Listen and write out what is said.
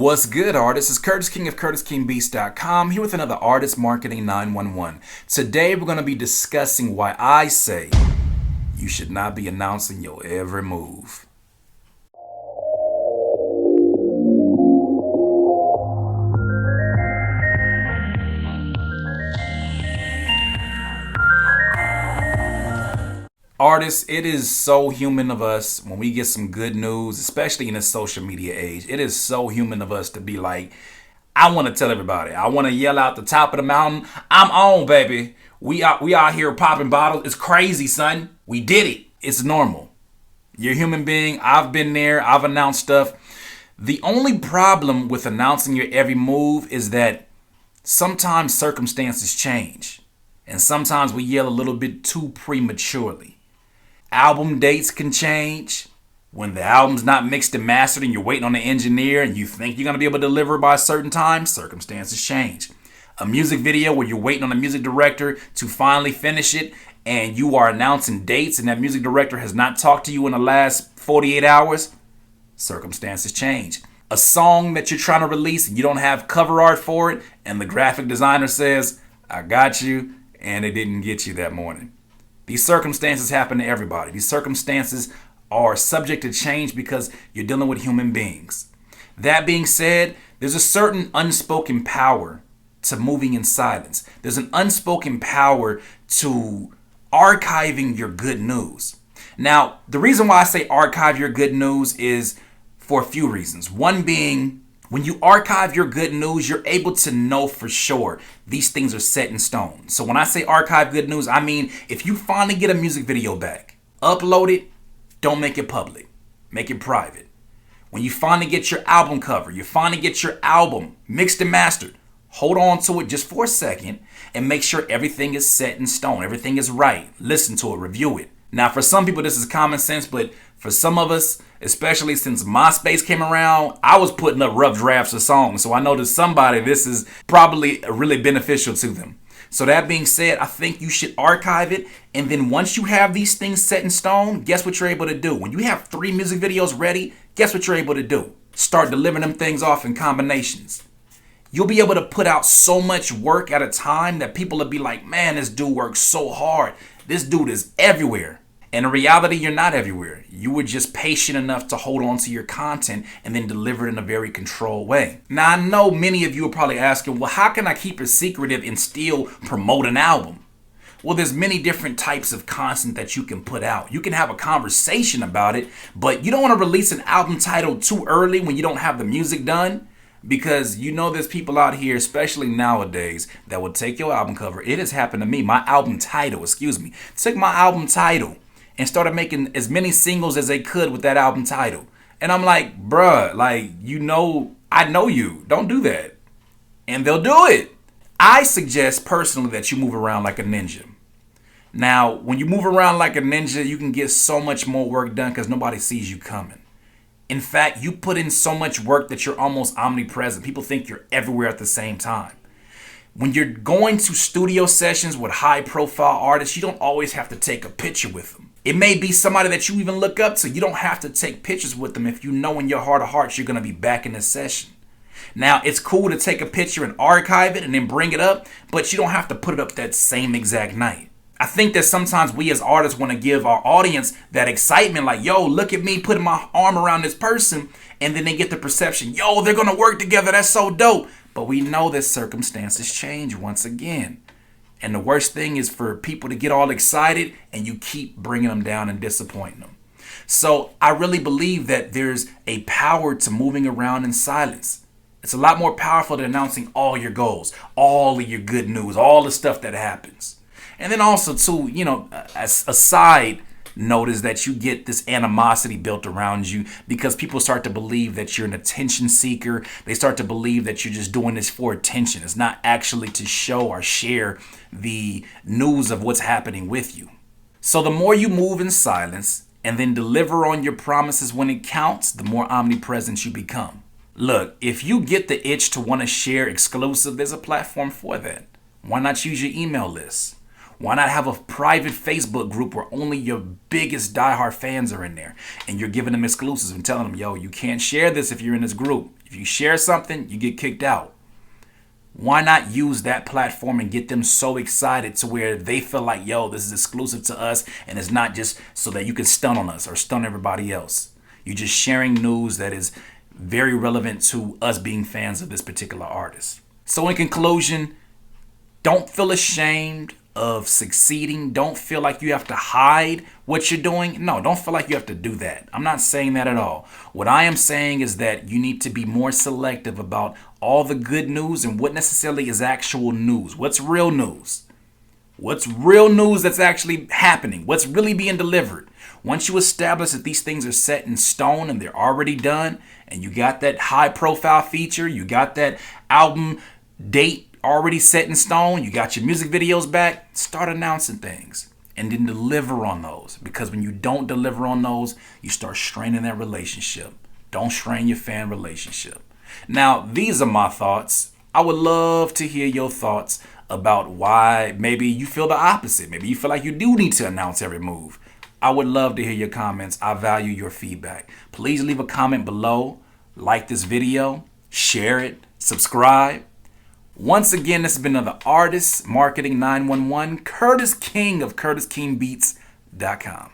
What's good, artists? It's Curtis King of CurtisKingBeats.com here with another Artist Marketing 911. Today we're going to be discussing why I say you should not be announcing your every move. Artists, it is so human of us when we get some good news, especially in this social media age. It is so human of us to be like, I want to tell everybody. I want to yell out the top of the mountain. I'm on, baby. We out here popping bottles. It's crazy, son. We did it. It's normal. You're a human being. I've been there. I've announced stuff. The only problem with announcing your every move is that sometimes circumstances change. And sometimes we yell a little bit too prematurely. Album dates can change. When the album's not mixed and mastered and you're waiting on the engineer and you think you're going to be able to deliver by a certain time, circumstances change. A music video where you're waiting on the music director to finally finish it and you are announcing dates and that music director has not talked to you in the last 48 hours, circumstances change. A song that you're trying to release and you don't have cover art for it and the graphic designer says, I got you, and they didn't get you that morning. These circumstances happen to everybody. These circumstances are subject to change because you're dealing with human beings. That being said, there's a certain unspoken power to moving in silence. There's an unspoken power to archiving your good news. Now, the reason why I say archive your good news is for a few reasons. One being, when you archive your good news, you're able to know for sure these things are set in stone. So when I say archive good news, I mean if you finally get a music video back, upload it, don't make it public. Make it private. When you finally get your album cover, you finally get your album mixed and mastered, hold on to it just for a second and make sure everything is set in stone. Everything is right. Listen to it, review it. Now, for some people, this is common sense, but for some of us, especially since MySpace came around, I was putting up rough drafts of songs. So I know to somebody, this is probably really beneficial to them. So that being said, I think you should archive it. And then once you have these things set in stone, guess what you're able to do? When you have 3 music videos ready, guess what you're able to do? Start delivering them things off in combinations. You'll be able to put out so much work at a time that people will be like, man, this dude works so hard. This dude is everywhere. And in reality, you're not everywhere. You were just patient enough to hold on to your content and then deliver it in a very controlled way. Now, I know many of you are probably asking, well, how can I keep it secretive and still promote an album? Well, there's many different types of content that you can put out. You can have a conversation about it, but you don't want to release an album title too early when you don't have the music done. Because you know there's people out here, especially nowadays, that will take your album cover. It has happened to me. My album title, took my album title and started making as many singles as they could with that album title. And I'm like, bruh, like, I know you. Don't do that. And they'll do it. I suggest personally that you move around like a ninja. Now, when you move around like a ninja, you can get so much more work done because nobody sees you coming. In fact, you put in so much work that you're almost omnipresent. People think you're everywhere at the same time. When you're going to studio sessions with high-profile artists, you don't always have to take a picture with them. It may be somebody that you even look up to. You don't have to take pictures with them if you know in your heart of hearts you're going to be back in the session. Now, it's cool to take a picture and archive it and then bring it up, but you don't have to put it up that same exact night. I think that sometimes we as artists want to give our audience that excitement, like, yo, look at me putting my arm around this person, and then they get the perception, yo, they're going to work together. That's so dope. But we know that circumstances change once again. And the worst thing is for people to get all excited and you keep bringing them down and disappointing them. So I really believe that there's a power to moving around in silence. It's a lot more powerful than announcing all your goals, all of your good news, all the stuff that happens. And then also, too, as a side note is that you get this animosity built around you because people start to believe that you're an attention seeker. They start to believe that you're just doing this for attention. It's not actually to show or share the news of what's happening with you. So the more you move in silence and then deliver on your promises when it counts, the more omnipresent you become. Look, if you get the itch to want to share exclusive, there's a platform for that. Why not use your email list? Why not have a private Facebook group where only your biggest diehard fans are in there and you're giving them exclusives and telling them, yo, you can't share this if you're in this group. If you share something, you get kicked out. Why not use that platform and get them so excited to where they feel like, yo, this is exclusive to us and it's not just so that you can stun on us or stun everybody else. You're just sharing news that is very relevant to us being fans of this particular artist. So in conclusion, don't feel ashamed of succeeding. Don't feel like you have to hide what you're doing. No, don't feel like you have to do that. I'm not saying that at all. What I am saying is that you need to be more selective about all the good news and what necessarily is actual news. What's real news? What's real news that's actually happening? What's really being delivered? Once you establish that these things are set in stone and they're already done, and you got that high profile feature, you got that album date already set in stone, you got your music videos back, start announcing things and then deliver on those. Because when you don't deliver on those, you start straining that relationship. Don't strain your fan relationship. Now, these are my thoughts. I would love to hear your thoughts about why maybe you feel the opposite. Maybe you feel like you do need to announce every move. I would love to hear your comments. I value your feedback. Please leave a comment below, like this video, share it, subscribe. Once again, this has been another Artist Marketing 911, Curtis King of CurtisKingBeats.com.